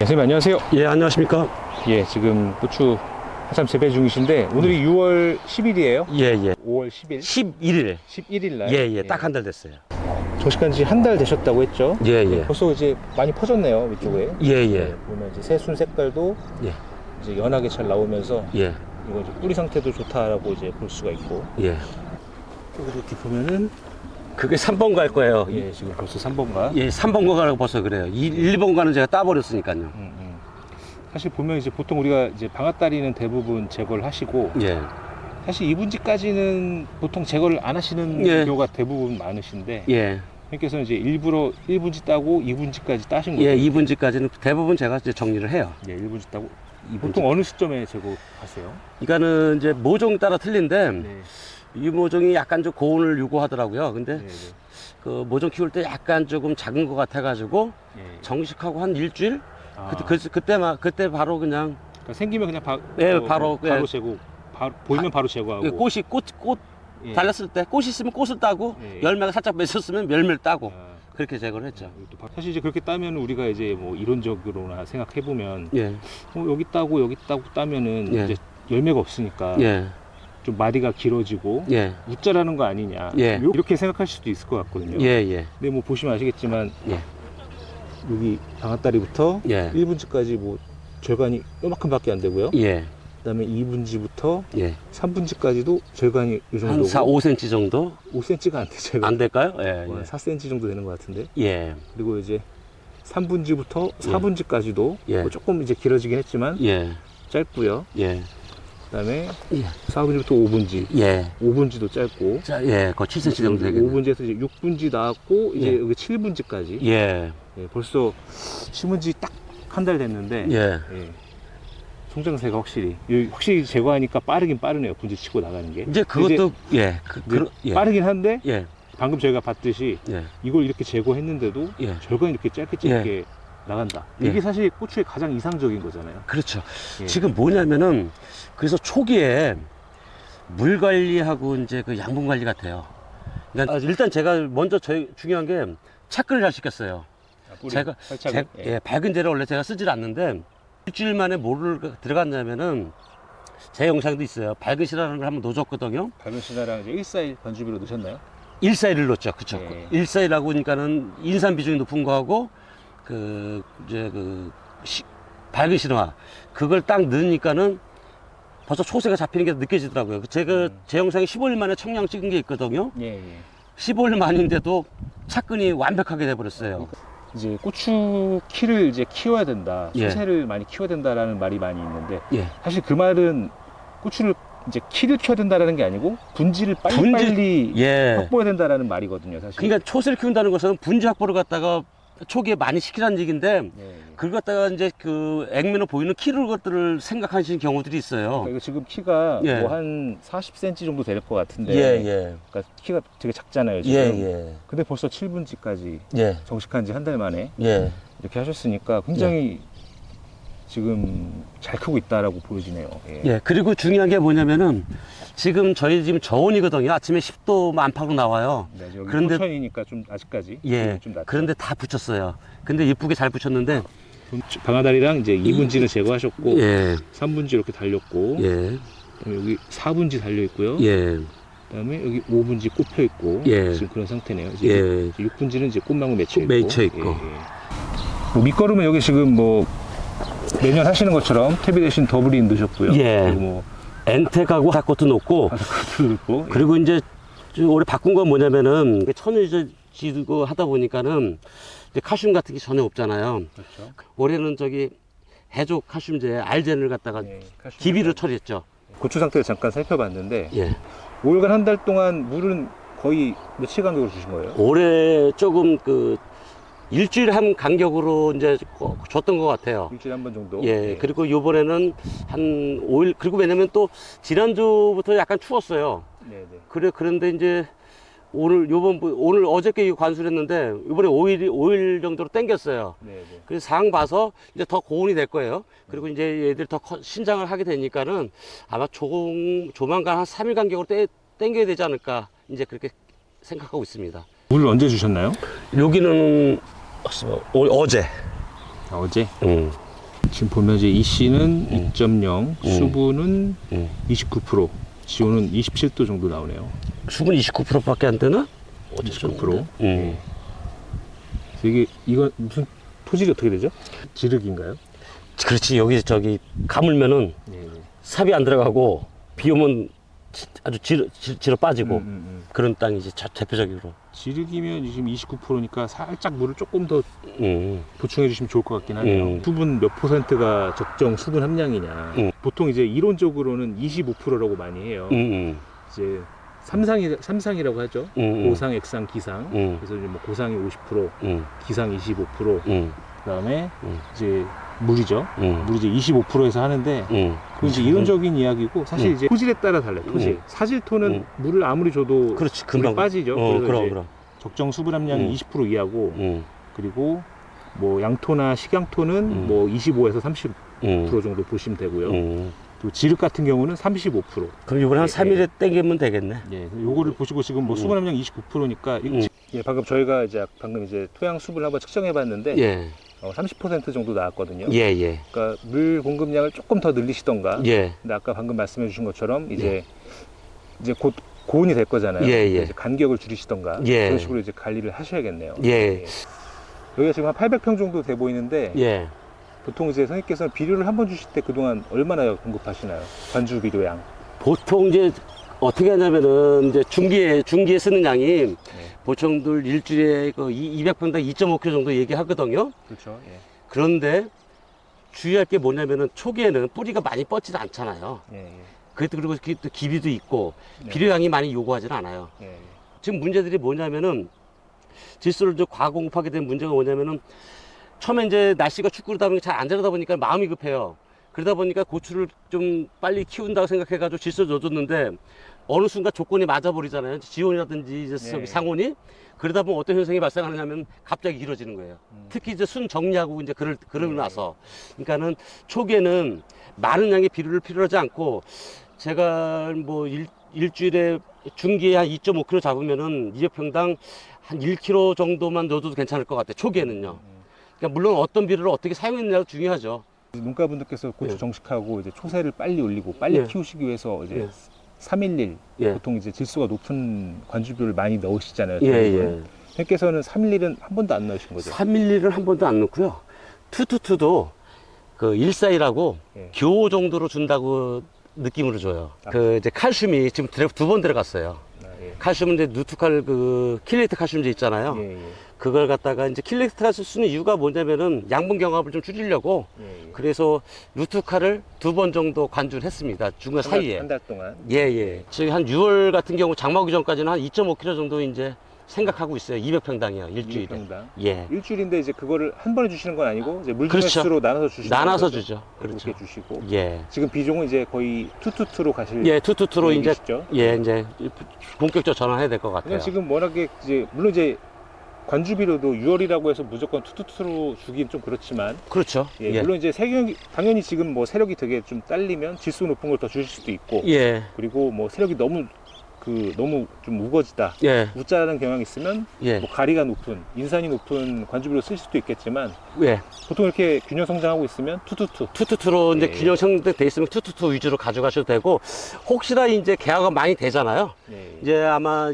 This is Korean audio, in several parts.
선생님 안녕하세요. 예, 안녕하십니까? 예, 지금 고추 한참 재배 중이신데 오늘이 6월 10일이에요. 예, 예. 5월 10일. 11일. 11일 날. 예, 예. 딱 한 달 됐어요. 정식한 지 한 달 되셨다고 했죠? 예, 예. 벌써 이제 많이 퍼졌네요, 위쪽에. 예, 예. 보면 이제 새순 색깔도 예. 이제 연하게 잘 나오면서 예. 이거 이제 뿌리 상태도 좋다라고 이제 볼 수가 있고. 예. 또 이렇게 보면은 그게 3번 갈 거예요. 예, 지금 벌써 3번가. 예, 3번 가라고 벌써 그래요. 1번 가는 제가 따버렸으니까요. 사실 보면 이제 보통 우리가 이제 방앗다리는 대부분 제거를 하시고 예. 사실 2분지까지는 보통 제거를 안 하시는 예. 경우가 대부분 많으신데 예. 선생님께서는 이제 일부러 1분지 따고 2분지까지 따신 거예요. 예, 2분지까지는 대부분 제가 이제 정리를 해요. 예, 1분지 따고 보통 어느 시점에 제거하세요? 그러니까는 이제 모종 따라 틀린데 네. 이 모종이 약간 좀 고온을 요구하더라고요. 근데 네, 네. 그 모종 키울 때 약간 조금 작은 것 같아가지고 예. 정식하고 한 일주일? 아, 그때 바로 그냥 그러니까 생기면 그냥 예, 바로 예. 제거, 보이면 바로 제거하고. 꽃 예. 달렸을 때 꽃이 있으면 꽃을 따고 예. 열매가 살짝 맺혔으면 열매를 따고 아, 그렇게 제거를 했죠. 사실 이제 그렇게 따면 우리가 이제 뭐 이론적으로나 생각해 보면 예, 여기 따고 따면은 예. 이제 열매가 없으니까 예, 좀 마디가 길어지고 예, 웃자라는 거 아니냐, 예. 이렇게 생각할 수도 있을 것 같거든요. 예, 예, 근데 뭐 보시면 아시겠지만 예, 여기 방앗다리부터 예, 1분지까지 뭐 절간이 요만큼밖에 안 되고요. 예, 그다음에 2분지부터 예. 3분지까지도 절간이 이 한 정도고 4, 5cm 정도 5cm가 안 되죠. 안 될까요? 예, 한 예, 4cm 정도 되는 것 같은데. 예, 그리고 이제 3분지부터 4분지까지도 예. 뭐 조금 이제 길어지긴 했지만 예, 짧고요. 예, 그다음에 예, 4분지부터 5분지, 예. 5분지도 짧고. 자, 예, 그 7cm 정도 되겠네. 5분지에서 이제 6분지 나왔고 이제 예. 여기 7분지까지. 예, 벌써 심은 지 딱 한 달 됐는데. 예, 성장세가 확실히 제거하니까 빠르긴 빠르네요. 분지 치고 나가는 게. 이제 그것도 예, 이제 빠르긴 한데 예, 방금 저희가 봤듯이 예, 이걸 이렇게 제거했는데도 예. 절간이 이렇게 짧게 나간다. 예. 이게 사실 고추의 가장 이상적인 거잖아요. 그렇죠. 예. 지금 뭐냐면은 그래서 초기에 물 관리하고 이제 그 양분 관리 같아요. 그러니까 일단 제가 먼저 중요한 게 착근을 잘 시켰어요. 뿌리 제가 살짝 예, 밝은 재를 원래 제가 쓰질 않는데 일주일 만에 뭐를 들어갔냐면은 제 영상도 있어요. 밝은 실라는 걸 한번 넣어줬거든요. 밝은 신화랑 이제 141 번주비로 넣으셨나요? 141을 넣었죠. 그쵸. 예. 141하고 그러니까는 인산 비중이 높은 거하고 밝은 신화 그걸 딱 넣으니까는 벌써 초세가 잡히는 게 느껴지더라고요. 제가 제 영상에 15일 만에 청량 찍은 게 있거든요. 예. 15일 만인데도 착근이 완벽하게 돼버렸어요. 이제 고추 키를 이제 키워야 된다. 예. 수세를 많이 키워야 된다라는 말이 많이 있는데 예. 사실 그 말은 고추를 이제 키를 키워야 된다라는 게 아니고 분지를 빨리 예. 확보해야 된다라는 말이거든요, 사실. 그러니까 초세를 키운다는 것은 분지 확보를 갖다가 초기에 많이 시키라는 얘기인데 예. 그걸 갖다가 이제 그 액면에 보이는 키를 것들을 생각하시는 경우들이 있어요. 그러니까 이거 지금 키가 예. 뭐 한 40cm 정도 될 것 같은데. 예. 그러니까 키가 되게 작잖아요, 지금. 예. 근데 벌써 7분지까지 예. 정식한 지 한 달 만에 예. 이렇게 하셨으니까 굉장히 지금 잘 크고 있다라고 보여지네요. 예. 예. 그리고 중요한 게 뭐냐면은 지금 저희 지금 저온이거든요. 아침에 10도 안팎으로 나와요. 네, 여기 그런데- 포천이니까 좀 아직까지 예. 좀 낮죠. 그런데 다 붙였어요. 근데 예쁘게 잘 붙였는데 방아다리랑 이제 2분지는 제거하셨고 예. 3분지 이렇게 달렸고 예. 그다음에 여기 4분지 달려 있고요. 예. 그다음에 여기 5분지 꼽혀 있고 예. 지금 그런 상태네요. 이제 예. 6분지는 이제 꽃망울 맺혀 있고. 맺혀 있고. 뭐 밑거름은 여기 지금 뭐 매년 하시는 것처럼 탭이 대신 더블인 넣으셨고요. 예. 그리고 뭐 엔텍하고 핫것도 놓고 바삭코도 넣고. 그리고 이제 올해 바꾼 건 뭐냐면은 천연지고 하다 보니까는 이제 칼슘 같은 게 전혀 없잖아요. 그렇죠. 올해는 해족 칼슘제 알젠을 갖다가 예, 칼슘 기비로 약간. 처리했죠. 고추 상태를 잠깐 살펴봤는데 예. 올간 한 달 동안 물은 거의 며칠 간격으로 주신 거예요? 올해 조금 일주일에 한 간격으로 이제 줬던 것 같아요. 일주일에 한 번 정도. 예. 그리고 요번에는 한 5일, 그리고 왜냐면 또 지난주부터 약간 추웠어요. 네네. 그런데 이제 오늘 어저께 관수를 했는데 이번에 5일 정도로 땡겼어요. 네네. 그래서 상황 봐서 이제 더 고온이 될 거예요. 그리고 이제 얘들 더 신장을 하게 되니까는 아마 조만간 한 3일 간격으로 땡겨야 되지 않을까 이제 그렇게 생각하고 있습니다. 물을 언제 주셨나요? 여기는 어제. 어제? 지금 보면 이제 EC는 2.0, 수분은 음. 29%, 지온은 27도 정도 나오네요. 수분 29%밖에 안 되나? 29%. 이거 무슨 토질이 어떻게 되죠? 지륵인가요? 그렇지. 여기 저기 가물면은 네. 삽이 안 들어가고 비 오면 아주 지러 빠지고 그런 땅이지 대표적으로. 지륵이면 지금 29%니까 살짝 물을 조금 더 음. 보충해 주시면 좋을 것 같긴 하네요. 수분 몇 %가 적정 수분 함량이냐. 보통 이제 이론적으로는 25%라고 많이 해요. 이제 삼상이라고 하죠. 고상, 액상, 기상. 그래서 이제 뭐 고상이 50%, 기상 25%, 그다음에 이제 물이죠. 물이 이제 25%에서 하는데 그건 이제 이론적인 이야기고 사실 이제 토질에 따라 달라요. 토질. 사질토는 물을 아무리 줘도 그렇지. 물이 금방 빠지죠. 그래서 그럼 이제 그럼. 적정 수분 함량이 20% 이하고 그리고 뭐 양토나 식양토는 뭐 25에서 30% 정도 보시면 되고요. 또 지륵 같은 경우는 35%. 그럼 이번에 한 예, 3일에 땡기면 되겠네. 예, 요거를 보시고 지금 뭐 수분 함량 29%니까 예, 방금 저희가 이제 방금 이제 토양 수분을 한번 측정해 봤는데 예. 30% 정도 나왔거든요. 예, 예. 그러니까 물 공급량을 조금 더 늘리시던가. 예. 근데 아까 방금 말씀해 주신 것처럼 이제 곧 고온이 될 거잖아요. 예, 예. 이제 간격을 줄이시던가 예. 그런 식으로 이제 관리를 하셔야겠네요. 예. 여기가 지금 한 800평 정도 돼 보이는데 예. 보통 이제 선생님께서는 비료를 한 번 주실 때 그동안 얼마나 공급하시나요? 관주 비료양. 보통 이제 어떻게 하냐면은 이제 중기에 쓰는 양이 보통들 일주일에 그 200평당 2.5kg 정도 얘기하거든요. 그렇죠. 예. 그런데 주의할 게 뭐냐면은 초기에는 뿌리가 많이 뻗지도 않잖아요. 예, 예. 그리고 또 기비도 있고 네. 비료량이 많이 요구하지는 않아요. 예, 예. 지금 문제들이 뭐냐면은 질소를 좀 과공급하게 된 문제가 뭐냐면은 처음에 이제 날씨가 춥고 보니까 잘 안 자라다 보니까 마음이 급해요. 그러다 보니까 고추를 좀 빨리 키운다고 생각해가지고 질소를 넣어줬는데 어느 순간 조건이 맞아버리잖아요. 지온이라든지 이제 네. 상온이. 그러다 보면 어떤 현상이 발생하느냐면 갑자기 길어지는 거예요. 특히 이제 순 정리하고 이제 그러고 나서. 그러니까는 초기에는 많은 양의 비료를 필요하지 않고 제가 뭐 일주일에 중기에 한 2.5kg 잡으면은 200평당 한 1kg 정도만 넣어도 괜찮을 것 같아요. 초기에는요. 그러니까 물론 어떤 비료를 어떻게 사용했느냐가 중요하죠. 농가분들께서 고추 예. 정식하고 이제 초세를 빨리 올리고 빨리 예. 키우시기 위해서 이제 예. 311 예. 보통 이제 질소가 높은 관주비를 많이 넣으시잖아요. 예, 예. 선생님께서는 311은 한 번도 안 넣으신 거죠? 311을 한 번도 안 넣고요. 222도 그 141하고 예. 교 정도로 준다고 느낌으로 줘요. 그 이제 칼슘이 지금 2번 들어갔어요. 아, 예. 칼슘은 이제 누트칼 그 킬레이트 칼슘제 있잖아요. 예, 예. 그걸 갖다가 이제 킬레이트를 쓰는 이유가 뭐냐면은 양분 경합을 좀 줄이려고 예, 예. 그래서 루트칼을 2번 정도 관주를 했습니다. 중간 사이에. 한 달 동안. 예, 예. 지금 한 6월 같은 경우 장마 오기 전까지는 한 2.5kg 정도 이제 생각하고 있어요. 200평당이요. 일주일에. 200평당. 예. 일주일인데 이제 그거를 한 번에 주시는 건 아니고 이제 물 그렇죠. 중에수로 나눠서 주시는 나눠서 거죠? 주죠. 그렇죠. 그렇게 주시고. 예. 지금 비종은 이제 거의 투투투로 가실 예, 투투투로 이제 계획이시죠? 예, 이제 본격적으로 전환해야 될 것 같아요. 그냥 지금 워낙에 이제 물론 이제 관주비료도 6월이라고 해서 무조건 투투투로 주긴 좀 그렇지만 그렇죠. 예, 예. 물론 이제 세력이 당연히 지금 뭐 세력이 되게 좀 딸리면 질소 높은 걸 더 주실 수도 있고 예. 그리고 뭐 세력이 너무 좀 우거지다 예. 우짜라는 경향이 있으면 예. 뭐 가리가 높은 인산이 높은 관주비료 쓸 수도 있겠지만 예. 보통 이렇게 균형 성장하고 있으면 투투투 투투투로 이제 예. 균형 성장돼 있으면 투투투 위주로 가져가셔도 되고 혹시나 이제 개화가 많이 되잖아요. 예, 이제 아마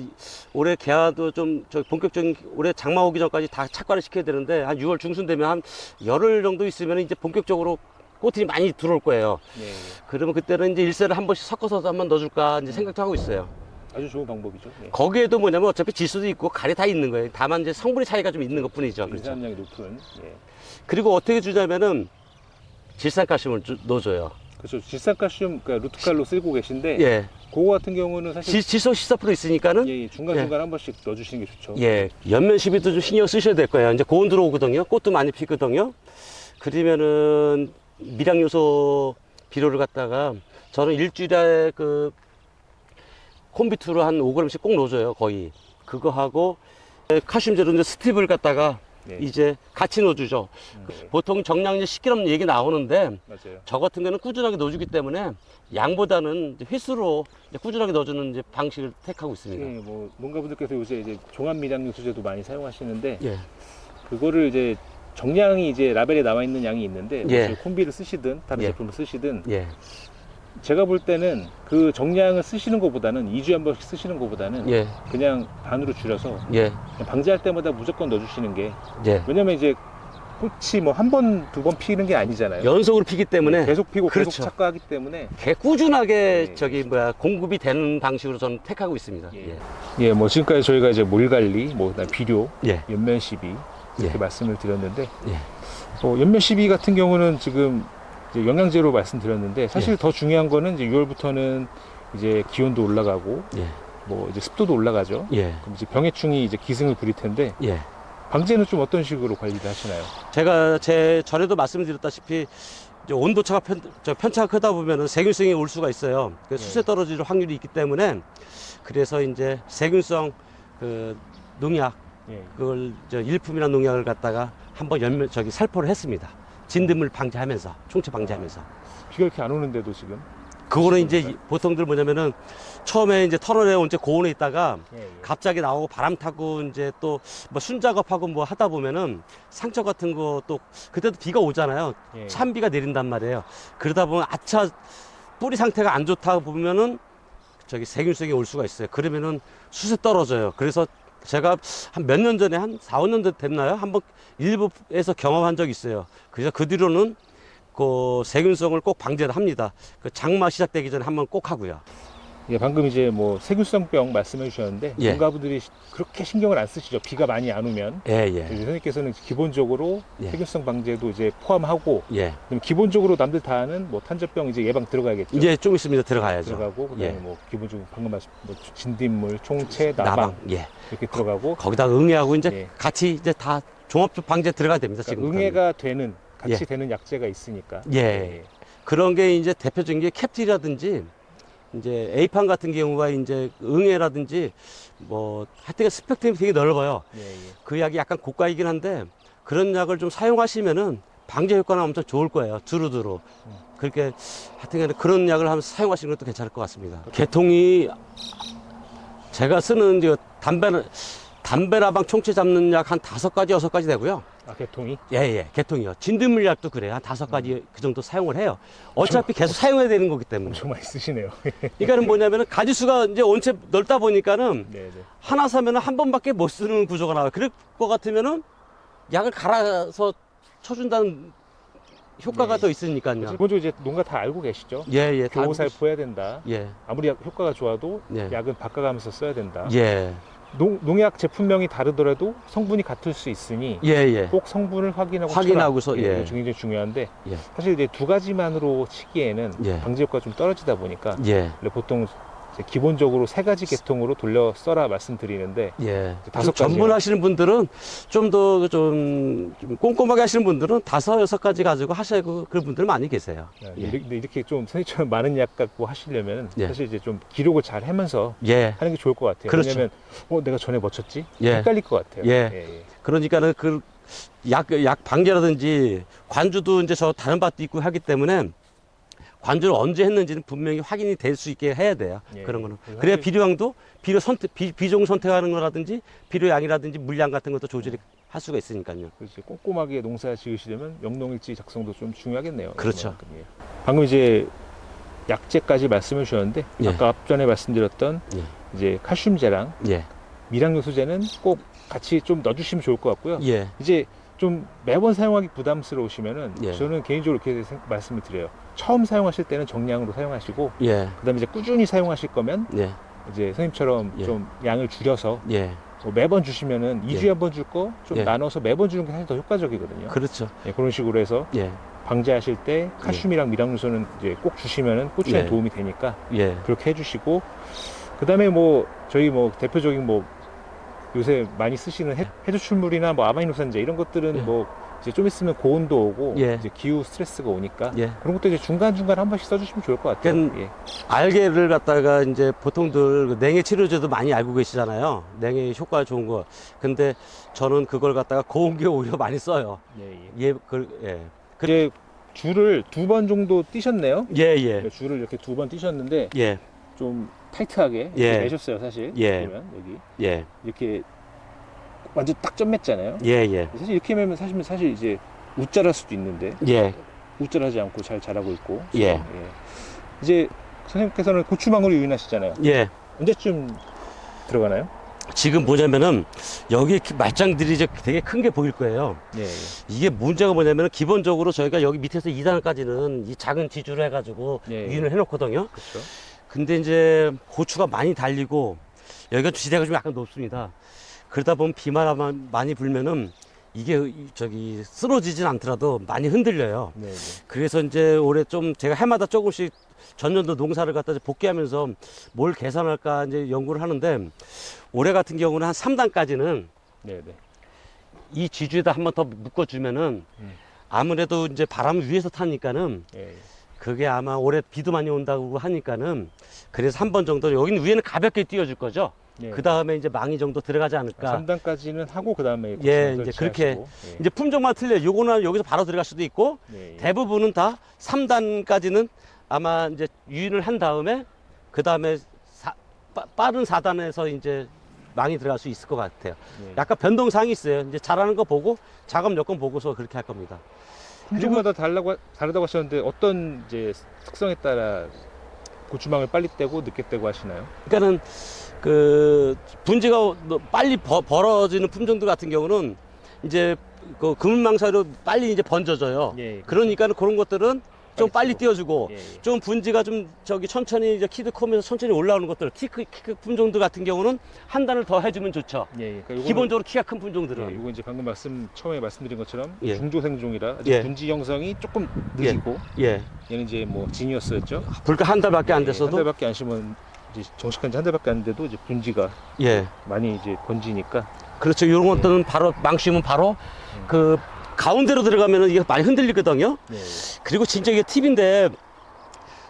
올해 개화도 좀 저 본격적인 올해 장마 오기 전까지 다 착과를 시켜야 되는데 한 6월 중순 되면 한 열흘 정도 있으면 이제 본격적으로 꽃이 많이 들어올 거예요. 예, 예. 그러면 그때는 이제 일세를 한 번씩 섞어서 한번 넣어줄까 이제 생각도 하고 있어요. 아주 좋은 방법이죠. 예. 거기에도 뭐냐면 어차피 질소도 있고 가리 다 있는 거예요. 다만 이제 성분의 차이가 좀 있는 것 뿐이죠. 그렇죠. 인산량이 높은 예. 그리고 어떻게 주냐면은 질산칼슘을 넣어줘요. 그렇죠. 질산칼슘 그러니까 루트칼로 쓰고 계신데 예. 그거 같은 경우는 사실 질소 14% 있으니까는 예, 중간중간 한 번씩 넣어주시는 게 좋죠. 예, 연면 시비도 좀 신경 쓰셔야 될 거예요. 이제 고온 들어오거든요. 꽃도 많이 피거든요. 그러면은 미량 요소 비료를 갖다가 저는 일주일에 그 콤비투로 한 5g씩 꼭 넣어줘요. 거의 그거 하고 칼슘제로 이제 스팁을 갖다가 예. 이제 같이 넣어주죠. 예. 보통 정량 이제 10g 얘기 나오는데 맞아요. 저 같은 경우는 꾸준하게 넣어주기 때문에 양보다는 이제 휘수로 이제 꾸준하게 넣어주는 이제 방식을 택하고 있습니다. 예, 뭐 농가분들께서 요새 이제 종합 미량요 수제도 많이 사용하시는데 예. 그거를 이제 정량이 이제 라벨에 나와 있는 양이 있는데 뭐 예. 저희 콤비를 쓰시든 다른 예. 제품을 쓰시든 예. 제가 볼 때는 그 정량을 쓰시는 것보다는 2주에 한 번씩 쓰시는 것보다는 예. 그냥 반으로 줄여서 예. 그냥 방제할 때마다 무조건 넣어주시는 게 예. 왜냐면 이제 꽃이 뭐 한 번, 두 번 피는 게 아니잖아요. 연속으로 피기 때문에 계속 피고 그렇죠. 계속 착과하기 때문에 꾸준하게 네. 공급이 되는 방식으로 저는 택하고 있습니다. 예. 예, 뭐 지금까지 저희가 이제 물 관리, 뭐 그다음 비료, 예. 연면 시비 이렇게 예. 말씀을 드렸는데 예. 연면 시비 같은 경우는 지금 이제 영양제로 말씀드렸는데 사실 예. 더 중요한 거는 이제 6월부터는 이제 기온도 올라가고 예. 뭐 이제 습도도 올라가죠. 예. 그럼 이제 병해충이 이제 기승을 부릴 텐데 예. 방제는 좀 어떤 식으로 관리를 하시나요? 제가 전에도 말씀드렸다시피 이제 온도차가 편차가 크다 보면은 세균성이 올 수가 있어요. 그 수세 떨어질 확률이 있기 때문에 그래서 이제 세균성 그 농약 예. 그걸 일품이나 농약을 갖다가 한번 살포를 했습니다. 진드물 방지하면서 총체 방지하면서. 비가 이렇게 안 오는데도 지금 그거는 이제 보통들 뭐냐면은 처음에 이제 터널에 이제 고온에 있다가 예, 예. 갑자기 나오고 바람 타고 이제 또 뭐 순작업하고 뭐 하다 보면은 상처 같은 거 또 그때도 비가 오잖아요. 예. 찬비가 내린단 말이에요. 그러다 보면 아차 뿌리 상태가 안 좋다 보면은 세균성이 올 수가 있어요. 그러면은 수세 떨어져요. 그래서 제가 한 몇 년 전에 한 4, 5년 전 됐나요? 한번 일부에서 경험한 적이 있어요. 그래서 그 뒤로는 그 세균성을 꼭 방제를 합니다. 그 장마 시작되기 전에 한번 꼭 하고요. 예, 방금 이제 뭐 세균성병 말씀해 주셨는데 예. 농가분들이 그렇게 신경을 안 쓰시죠. 비가 많이 안 오면. 예, 이제 예. 선생님께서는 기본적으로 예. 세균성 방제도 이제 포함하고 예. 그다음에 기본적으로 남들 다 아는 뭐 탄저병 이제 예방 들어가겠죠. 이제 좀 있으면 들어가야죠. 들어가고 그다음에 예. 뭐 기본적으로 방금 말씀 뭐 진딧물, 총체, 나방 예. 이렇게 들어가고 거기다 응애하고 이제 예. 같이 이제 다 종합 방제 들어가야 됩니다. 그러니까 지금 응애가 되는 같이 예. 되는 약재가 있으니까. 예. 그런 게 이제 대표적인 게 캡틴이라든지 이제 에이판 같은 경우가 이제 응애라든지 뭐 하여튼 스펙트럼이 되게 넓어요. 예, 예. 그 약이 약간 고가이긴 한데 그런 약을 좀 사용하시면은 방제 효과는 엄청 좋을 거예요. 두루두루. 그렇게 하여튼 그런 약을 하면서 사용하시는 것도 괜찮을 것 같습니다. 개통이 제가 쓰는 이제 담배라방 총체 잡는 약 한 5가지, 6가지 되고요. 아, 개통이? 예, 개통이요. 진드물 약도 그래요. 한 5가지 그 정도 사용을 해요. 어차피 계속 사용해야 되는 거기 때문에. 엄청 많이 쓰시네요. 그러니까는 뭐냐면은 가지수가 이제 원체 넓다 보니까는 네, 네. 하나 사면은 한 번밖에 못 쓰는 구조가 나와요. 그럴 것 같으면은 약을 갈아서 쳐준다는 효과가 네. 더 있으니까요. 기본적으로 이제 농가 다 알고 계시죠? 예, 다 알고 교호살포해야 된다. 예, 아무리 효과가 좋아도 예. 약은 바꿔가면서 써야 된다. 예, 농약 제품명이 다르더라도 성분이 같을 수 있으니 예. 꼭 성분을 확인하고 확인하고서, 쳐라. 예. 이게 굉장히 중요한데 예. 사실 이제 두 가지만으로 치기에는 예. 방제 효과가 좀 떨어지다 보니까 예, 원래 보통 이제 기본적으로 3가지 계통으로 돌려 써라 말씀드리는데 예. 다섯 좀 가지요. 전문하시는 분들은 좀 더 좀 꼼꼼하게 하시는 분들은 5, 6가지 가지고 하시고 그런 분들 많이 계세요. 예. 근데 이렇게 좀 선생님처럼 많은 약 갖고 하시려면 예. 사실 이제 좀 기록을 잘 하면서 예. 하는 게 좋을 것 같아요. 그렇죠. 왜냐면 내가 전에 뭐 쳤지? 예. 헷갈릴 것 같아요. 예. 그러니까는 그 약 방제라든지 관주도 이제 저 다른 밭도 있고 하기 때문에 관주를 언제 했는지는 분명히 확인이 될 수 있게 해야 돼요. 예, 그런 거는. 사실- 그래야 비료양도 비종 선택하는 거라든지 비료양이라든지 물량 같은 것도 조절이 할 수가 있으니까요. 그렇지. 꼼꼼하게 농사 지으시려면 영농일지 작성도 좀 중요하겠네요. 그렇죠. 그만큼, 예. 방금 이제 약재까지 말씀해 주셨는데 예. 아까 앞전에 말씀드렸던 예. 이제 칼슘제랑 예. 미량요소제는 꼭 같이 좀 넣어주시면 좋을 것 같고요. 예. 이제 좀 매번 사용하기 부담스러우시면은 예. 저는 개인적으로 이렇게 말씀을 드려요. 처음 사용하실 때는 정량으로 사용하시고 예. 그다음에 이제 꾸준히 사용하실 거면 예. 이제 선생님처럼 예. 좀 양을 줄여서 예. 뭐 매번 주시면은 2주에 예. 한 번 줄 거 좀 예. 나눠서 매번 주는 게 사실 더 효과적이거든요. 그렇죠. 예, 그런 식으로 해서 예. 방제하실 때 칼슘이랑 미량요소는 이제 꼭 주시면은 꽃에 예. 도움이 되니까 예. 그렇게 해주시고 그다음에 뭐 저희 뭐 대표적인 뭐 요새 많이 쓰시는 해조출물이나 뭐 아마이노산제 이런 것들은 예. 뭐 이제 좀 있으면 고온도 오고 예. 이제 기후 스트레스가 오니까 예. 그런 것도 이제 중간중간 한 번씩 써주시면 좋을 것 같아요. 그러니까 예. 알게를 갖다가 이제 보통들 그 냉해 치료제도 많이 알고 계시잖아요. 냉해 효과 좋은 거. 근데 저는 그걸 갖다가 고온기에 오히려 많이 써요. 예. 이제 줄을 2번 정도 띄셨네요. 예. 줄을 이렇게 2번 띄셨는데 예. 좀 타이트하게 예. 내셨어요, 사실. 예. 보면 여기 예. 이렇게 완전 딱 점 맺잖아요. 예, 예. 사실 이렇게 매면 사실 이제 우짜랄 수도 있는데 예. 우짜하지 않고 잘 자라고 있고. 예. 이제 선생님께서는 고추망으로 유인하시잖아요. 예. 언제쯤 들어가나요? 지금 뭐냐면은 여기 말짱들이 이제 되게 큰 게 보일 거예요. 예. 이게 문제가 뭐냐면은 기본적으로 저희가 여기 밑에서 2단까지는 이 작은 지주를 해가지고 예. 유인을 해놓거든요. 그렇죠. 근데 이제 고추가 많이 달리고 여기가 지대가 좀 약간 높습니다. 그러다 보면 비만 많이 불면은 이게 저기 쓰러지진 않더라도 많이 흔들려요. 네. 그래서 이제 올해 좀 제가 해마다 조금씩 전년도 농사를 갖다 복귀하면서 뭘 개선할까 이제 연구를 하는데 올해 같은 경우는 한 3단까지는 네. 이 지주에다 한 번 더 묶어주면은 아무래도 이제 바람 위에서 타니까는 예. 그게 아마 올해 비도 많이 온다고 하니까는 그래서 한 번 정도 여기는 위에는 가볍게 띄워줄 거죠. 예. 그 다음에 이제 망이 정도 들어가지 않을까. 3단까지는 하고 그 다음에 예, 이제 그렇게 이제 품종만 틀려. 요거는 여기서 바로 들어갈 수도 있고 예. 대부분은 다 3단까지는 아마 이제 유인을 한 다음에 그 다음에 빠른 4단에서 이제 망이 들어갈 수 있을 것 같아요. 예. 약간 변동사항이 있어요. 이제 잘하는 거 보고 작업 여건 보고서 그렇게 할 겁니다. 품종마다 다르다고 하셨는데 어떤 이제 특성에 따라 고추망을 빨리 떼고 늦게 떼고 하시나요? 그러니까는 그 분지가 빨리 벌어지는 품종들 같은 경우는 이제 그 그물망 사이로 빨리 이제 번져져요. 예, 그러니까는 그런 것들은 좀 빨리 쓰고. 띄워주고 예. 좀 분지가 좀 저기 천천히 이제 키도 크면서 천천히 올라오는 것들 키크 품종들 같은 경우는 한 단을 더 해주면 좋죠. 예. 그러니까 기본적으로 키가 큰 품종들은. 이거 이제 방금 처음에 말씀드린 것처럼 예. 중조생종이라 아직 예. 분지 형성이 조금 느리고 예. 얘는 이제 뭐 지니어스였죠. 불과 한 달밖에 안 한 됐어도. 달밖에 안 심은 이제 정식한 지 한 달밖에 안 돼도 이제 분지가 예. 많이 이제 번지니까. 그렇죠. 이런 것들은 바로 망치면 바로 그 가운데로 들어가면은 이게 많이 흔들리거든요. 예. 그리고 진짜 이게 팁인데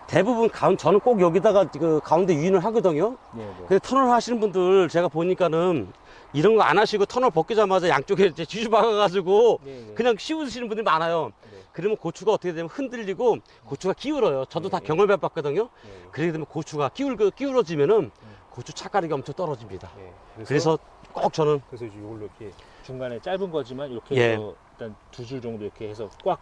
대부분 저는 꼭 여기다가 그 가운데 유인을 하거든요. 예. 근데 터널 하시는 분들 제가 보니까는 이런 거 안 하시고 터널 벗기자마자 양쪽에 이제 쥐주 박아가지고 예. 그냥 씌우시는 분들이 많아요. 네. 그러면 고추가 어떻게 되면 흔들리고 고추가 기울어요. 저도 다 네. 경험해 봤거든요. 예. 그렇게 되면 고추가 기울어지면은 고추 차가리가 엄청 떨어집니다. 예. 그래서 꼭 저는 이제 이걸로 이렇게 중간에 짧은 거지만 이렇게 예. 해서 일단 2줄 정도 이렇게 해서 꽉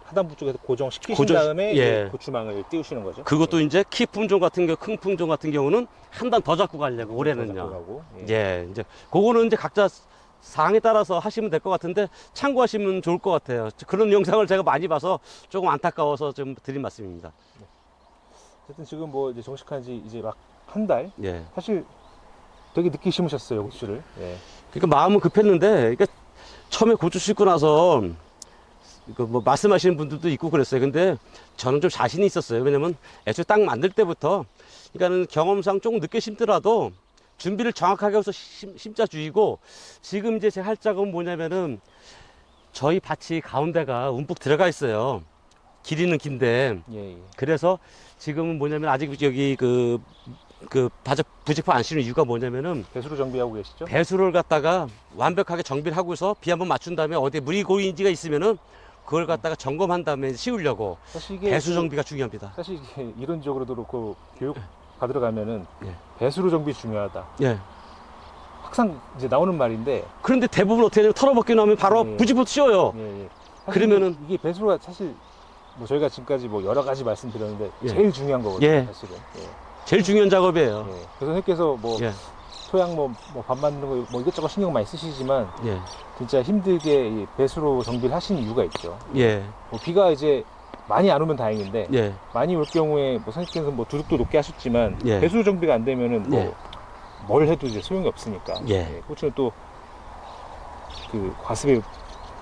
하단부 쪽에서 고정시키신 고정- 다음에 예. 이제 고추망을 띄우시는 거죠. 그것도 이제 키 품종 같은 거, 큰 품종 같은 경우는 한 단 더 잡고 가려고 올해는요. 가고. 예, 이제 그거는 이제 각자 사항에 따라서 하시면 될 것 같은데 참고하시면 좋을 것 같아요. 그런 영상을 제가 많이 봐서 조금 안타까워서 좀 드린 말씀입니다. 어쨌든 지금 뭐 이제 정식한 지 이제 막 한 달. 예. 사실 되게 늦게 심으셨어요, 고추를. 예. 그러니까 마음은 급했는데, 그러니까 처음에 고추 씻고 나서 뭐 말씀하시는 분들도 있고 그랬어요. 근데 저는 좀 자신이 있었어요. 왜냐면 애초에 딱 만들 때부터, 그러니까는 경험상 조금 늦게 심더라도 준비를 정확하게 해서 심자 주의고, 지금 이제 제가 할 작업은 뭐냐면은 저희 밭이 가운데가 움푹 들어가 있어요. 길이는 긴데. 예. 그래서 지금은 뭐냐면 아직 여기 그 부직포 안 씌우는 이유가 뭐냐면은 배수로 정비하고 계시죠? 배수를 갖다가 완벽하게 정비를 하고서 비 한번 맞춘 다음에 어디에 물이 고인지가 있으면은 그걸 갖다가 점검한 다음에 씌우려고 사실 이게 배수 정비가 중요합니다. 사실 이게 이론적으로도 그렇고 교육 받으러 가면은 예. 배수로 정비 중요하다. 예. 항상 이제 나오는 말인데. 그런데 대부분 어떻게 되냐면 털어벗기 나면 바로 예. 부직포 씌워요. 예. 그러면은- 이게 배수가 사실 뭐 저희가 지금까지 뭐 여러 가지 말씀드렸는데 예. 제일 중요한 거거든요. 예. 사실은. 제일 중요한 작업이에요. 예. 그래서 선생님께서 뭐 예. 토양 밥 만드는 거 뭐 이것저것 신경 많이 쓰시지만 예. 진짜 힘들게 이 배수로 정비를 하신 이유가 있죠. 예. 뭐 비가 이제 많이 안 오면 다행인데 예. 많이 올 경우에 뭐 선생님께서 뭐 두둑도 높게 하셨지만 예. 배수로 정비가 안 되면은 뭐 예. 뭘 해도 이제 소용이 없으니까. 예. 고추는 또 그 과습에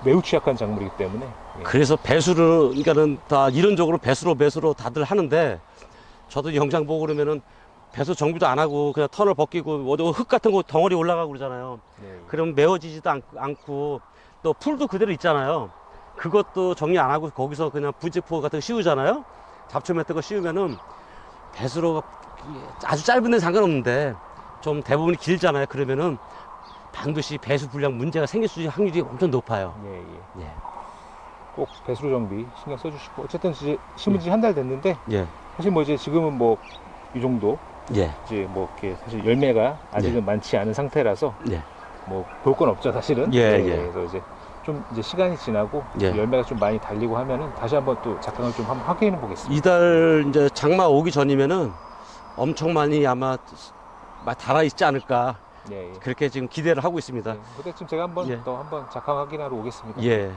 매우 취약한 작물이기 때문에. 예. 그래서 배수를, 그러니까는 다 이론적으로 배수로 다들 하는데 저도 영상 보고 그러면은 배수 정비도 안 하고 그냥 터널 벗기고 어디 흙 같은 거 덩어리 올라가고 그러잖아요. 네. 그럼 메워지지도 않고 또 풀도 그대로 있잖아요. 그것도 정리 안 하고 거기서 그냥 부직포 같은 거 씌우잖아요. 잡초 같은 거 씌우면은 배수로가 아주 짧은 데는 상관없는데 좀 대부분이 길잖아요. 그러면은 반드시 배수 불량 문제가 생길 수 있는 확률이 엄청 높아요. 예. 예. 꼭 배수로 정비 신경 써주시고 어쨌든 이제 심은 지 한 달 됐는데 예. 사실 뭐 이제 지금은 뭐 이 정도 예. 이제 뭐 이렇게 사실 열매가 아직은 예. 많지 않은 상태라서 예. 뭐 볼 건 없죠 사실은. 예, 네, 예. 그래서 이제 좀 이제 시간이 지나고 예. 열매가 좀 많이 달리고 하면은 다시 한번 또 작황을 좀 한번 확인해 보겠습니다. 이달 이제 장마 오기 전이면은 엄청 많이 아마 달아 있지 않을까 예, 예. 그렇게 지금 기대를 하고 있습니다. 네, 그때쯤 제가 한번 예. 또 한번 작황 확인하러 오겠습니다. 예.